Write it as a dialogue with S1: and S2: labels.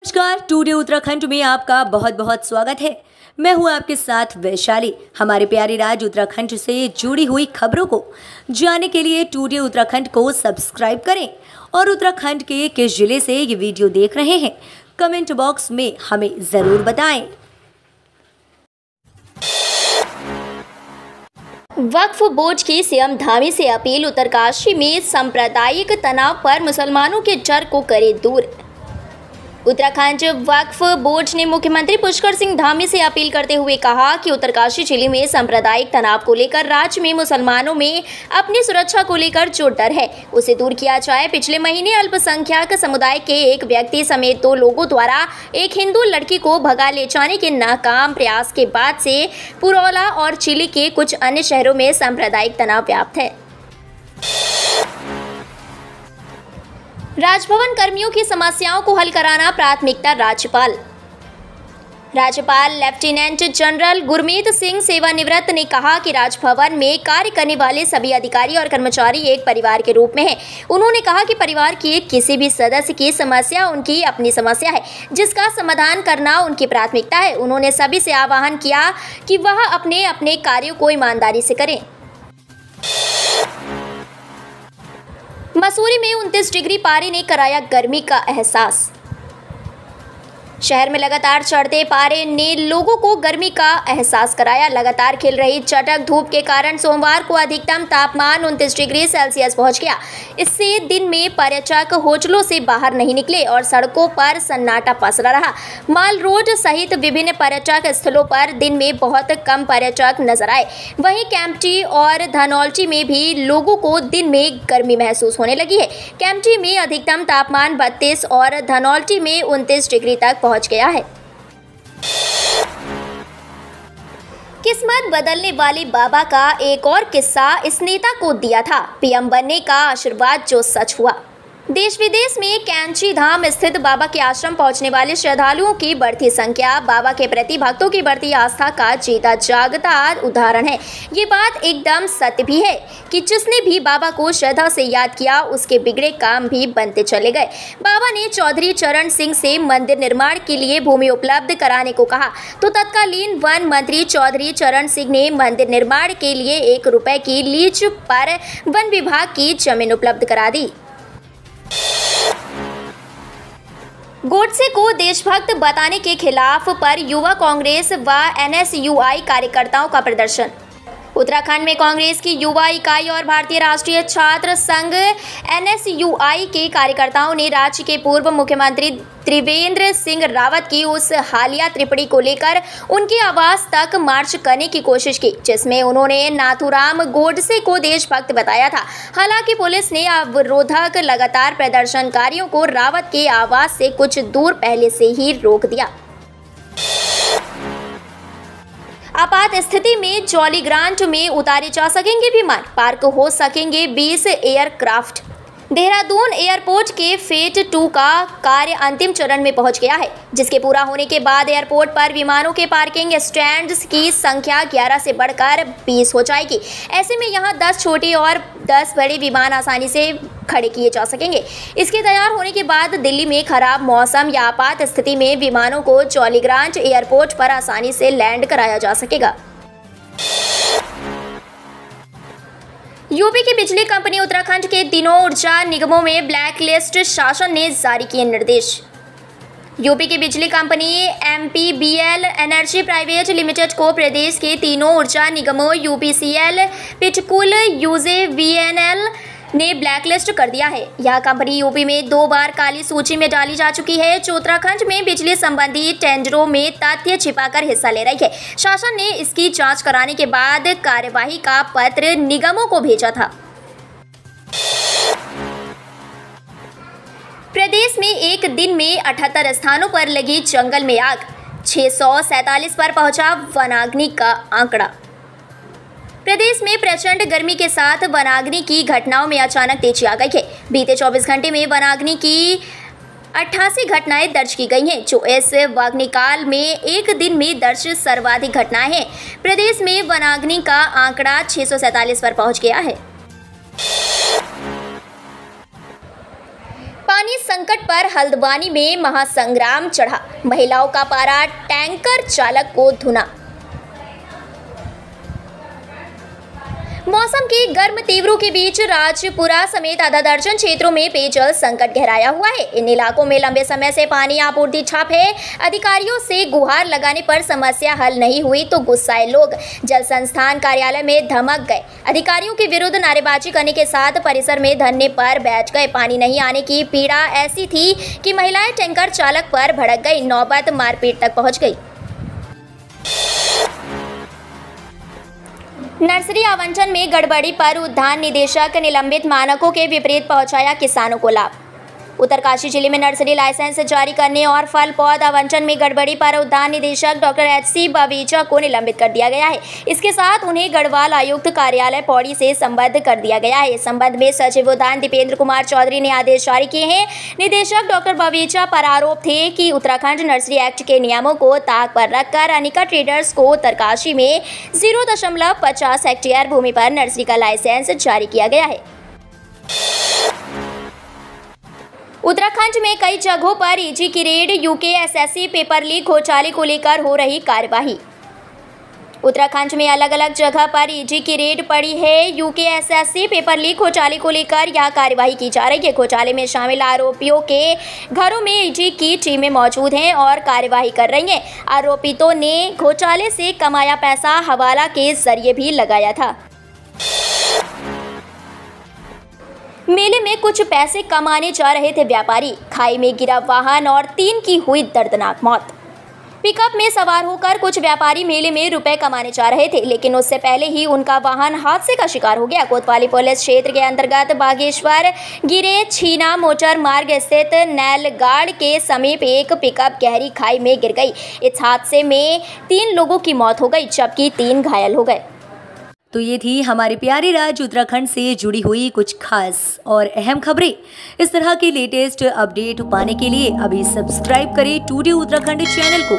S1: नमस्कार, टुडे उत्तराखंड में आपका बहुत बहुत स्वागत है। मैं हूं आपके साथ वैशाली। हमारे प्यारे राज्य उत्तराखंड से जुड़ी हुई खबरों को जानने के लिए टुडे उत्तराखंड को सब्सक्राइब करें और उत्तराखंड के किस जिले से ये वीडियो देख रहे हैं कमेंट बॉक्स में हमें जरूर बताएं।
S2: वक्फ बोर्ड की सीएम धामी से अपील, उत्तरकाशी में सांप्रदायिक तनाव पर मुसलमानों के डर को करे दूर। उत्तराखंड वक्फ बोर्ड ने मुख्यमंत्री पुष्कर सिंह धामी से अपील करते हुए कहा कि उत्तरकाशी जिले में सांप्रदायिक तनाव को लेकर राज्य में मुसलमानों में अपनी सुरक्षा को लेकर जो डर है उसे दूर किया जाए। पिछले महीने अल्पसंख्यक समुदाय के एक व्यक्ति समेत 2 लोगों द्वारा एक हिंदू लड़की को भगा ले जाने के नाकाम प्रयास के बाद से पुरौला और चिली के कुछ अन्य शहरों में सांप्रदायिक तनाव व्याप्त है। राजभवन कर्मियों की समस्याओं को हल कराना प्राथमिकता राज्यपाल लेफ्टिनेंट जनरल गुरमीत सिंह सेवानिवृत्त ने कहा कि राजभवन में कार्य करने वाले सभी अधिकारी और कर्मचारी एक परिवार के रूप में हैं। उन्होंने कहा कि परिवार के किसी भी सदस्य की समस्या उनकी अपनी समस्या है, जिसका समाधान करना उनकी प्राथमिकता है। उन्होंने सभी से आह्वान किया कि वह अपने अपने कार्यों को ईमानदारी से करें। मसूरी में 29 डिग्री पारे ने कराया गर्मी का एहसास। शहर में लगातार चढ़ते पारे ने लोगों को गर्मी का एहसास कराया। लगातार खिल रही चटक धूप के कारण सोमवार को अधिकतम तापमान 29 डिग्री सेल्सियस पहुंच गया। इससे दिन में पर्यटक होटलों से बाहर नहीं निकले और सड़कों पर सन्नाटा पसरा रहा। माल रोड सहित विभिन्न पर्यटक स्थलों पर दिन में बहुत कम पर्यटक नजर आए। वहीं कैंपटी और धनौल्टी में भी लोगों को दिन में गर्मी महसूस होने लगी है। कैंपटी में अधिकतम तापमान 32 और धनौल्टी में 29 डिग्री तक पहुंच गया है। किस्मत बदलने वाले बाबा का एक और किस्सा, इस नेता को दिया था पीएम बनने का आशीर्वाद जो सच हुआ। देश विदेश में कैंची धाम स्थित बाबा के आश्रम पहुंचने वाले श्रद्धालुओं की बढ़ती संख्या बाबा के प्रति भक्तों की बढ़ती आस्था का जीता जागता उदाहरण है। ये बात एकदम सत्य भी है कि जिसने भी बाबा को श्रद्धा से याद किया उसके बिगड़े काम भी बनते चले गए। बाबा ने चौधरी चरण सिंह से मंदिर निर्माण के लिए भूमि उपलब्ध कराने को कहा तो तत्कालीन वन मंत्री चौधरी चरण सिंह ने मंदिर निर्माण के लिए 1 रुपए की लीज पर वन विभाग की जमीन उपलब्ध करा दी। गोडसे को देशभक्त बताने के खिलाफ पर युवा कांग्रेस व एनएसयूआई कार्यकर्ताओं का प्रदर्शन। उत्तराखंड में कांग्रेस की युवा इकाई और भारतीय राष्ट्रीय छात्र संघ एनएसयूआई के कार्यकर्ताओं ने राज्य के पूर्व मुख्यमंत्री त्रिवेंद्र सिंह रावत की उस हालिया टिप्पणी को लेकर उनके आवास तक मार्च करने की कोशिश की, जिसमें उन्होंने नाथूराम गोडसे को देशभक्त बताया था। हालांकि पुलिस ने अवरोधक लगातार प्रदर्शनकारियों को रावत के आवास से कुछ दूर पहले से ही रोक दिया। आपात स्थिति में जॉलीग्रांट में उतारे जा सकेंगे विमान, पार्क हो सकेंगे 20 एयरक्राफ्ट। देहरादून एयरपोर्ट के फेज 2 का कार्य अंतिम चरण में पहुंच गया है, जिसके पूरा होने के बाद एयरपोर्ट पर विमानों के पार्किंग स्टैंड्स की संख्या 11 से बढ़कर 20 हो जाएगी। ऐसे में यहां 10 छोटे और 10 बड़े विमान आसानी से खड़े किए जा सकेंगे। इसके तैयार होने के बाद दिल्ली में खराब मौसम या आपात स्थिति में विमानों को जॉलीग्रांट एयरपोर्ट पर आसानी से लैंड कराया जा सकेगा। यूपी की बिजली कंपनी उत्तराखंड के तीनों ऊर्जा निगमों में ब्लैकलिस्ट, शासन ने जारी किए निर्देश। यूपी की बिजली कंपनी एमपीबीएल एनर्जी प्राइवेट लिमिटेड को प्रदेश के तीनों ऊर्जा निगमों यूपीसीएल, पिटकुल, यूजेवीएनएल ने ब्लैकलिस्ट कर दिया है। यह कंपनी यूपी में 2 बार काली सूची में डाली जा चुकी है, जो उत्तराखंड में बिजली संबंधी टेंडरों में तथ्य छिपाकर हिस्सा ले रही है। शासन ने इसकी जांच कराने के बाद कार्यवाही का पत्र निगमों को भेजा था। प्रदेश में एक दिन में 78 स्थानों पर लगी जंगल में आग, 647 पर पहुंचा वनाग्नि का आंकड़ा। प्रदेश में प्रचंड गर्मी के साथ वनाग्नि की घटनाओं में अचानक तेजी आ गई है। बीते 24 घंटे में वनाग्नि की 88 घटनाएं दर्ज की गई हैं, जो इस वग्निकाल में एक दिन में दर्ज सर्वाधिक घटनाएं हैं। प्रदेश में वनाग्नि का आंकड़ा 647 पर पहुंच गया है। पानी संकट पर हल्द्वानी में महासंग्राम चढ़ा, महिलाओं का पारा टैंकर चालक को धुना। मौसम के गर्म तीव्रों के बीच राजपुरा समेत आधा दर्जन क्षेत्रों में पेयजल संकट गहराया हुआ है। इन इलाकों में लंबे समय से पानी आपूर्ति ठप है। अधिकारियों से गुहार लगाने पर समस्या हल नहीं हुई तो गुस्साए लोग जल संस्थान कार्यालय में धमक गए। अधिकारियों के विरुद्ध नारेबाजी करने के साथ परिसर में धरने पर बैठ गए। पानी नहीं आने की पीड़ा ऐसी थी कि महिलाएं टैंकर चालक पर भड़क गई। नौबत मारपीट तक पहुंच गई। नर्सरी आवंटन में गड़बड़ी पर उद्यान निदेशक निलंबित, मानकों के विपरीत पहुंचाया किसानों को लाभ। उत्तरकाशी जिले में नर्सरी लाइसेंस जारी करने और फल पौध आवंटन में गड़बड़ी पर उद्यान निदेशक डॉक्टर HC बवीचा को निलंबित कर दिया गया है। इसके साथ उन्हें गढ़वाल आयुक्त कार्यालय पौड़ी से संबद्ध कर दिया गया है। इस संबंध में सचिव उद्यान दीपेंद्र कुमार चौधरी ने आदेश जारी किए हैं। निदेशक डॉक्टर बवीचा पर आरोप थे कि उत्तराखंड नर्सरी एक्ट के नियमों को ताक पर रखकर अनिका ट्रेडर्स को उत्तरकाशी में 0.50 हेक्टेयर भूमि पर नर्सरी का लाइसेंस जारी किया गया है। उत्तराखंड में कई जगहों पर EG की रेड, UKSSC पेपर लीक घोटाले को लेकर हो रही कार्यवाही। उत्तराखंड में अलग अलग जगह पर EG की रेड पड़ी है। UKSSC पेपर लीक घोटाले को लेकर यह कार्यवाही की जा रही है। घोटाले में शामिल आरोपियों के घरों में EG की टीमें मौजूद हैं और कार्यवाही कर रही हैं। आरोपितों ने घोटाले से कमाया पैसा हवाला के जरिए भी लगाया था। मेले में कुछ पैसे कमाने जा रहे थे व्यापारी, खाई में गिरा वाहन और 3 की हुई दर्दनाक मौत। पिकअप में सवार होकर कुछ व्यापारी मेले में रुपए कमाने जा रहे थे, लेकिन उससे पहले ही उनका वाहन हादसे का शिकार हो गया। कोतवाली पुलिस क्षेत्र के अंतर्गत बागेश्वर गिरे छीना मोटर मार्ग स्थित नैलगाड़ के समीप एक पिकअप गहरी खाई में गिर गई। इस हादसे में 3 लोगों की मौत हो गई जबकि 3 घायल हो गए।
S1: तो ये थी हमारे प्यारे राज्य उत्तराखंड से जुड़ी हुई कुछ खास और अहम खबरें। इस तरह के लेटेस्ट अपडेट पाने के लिए अभी सब्सक्राइब करें टुडे उत्तराखंड चैनल को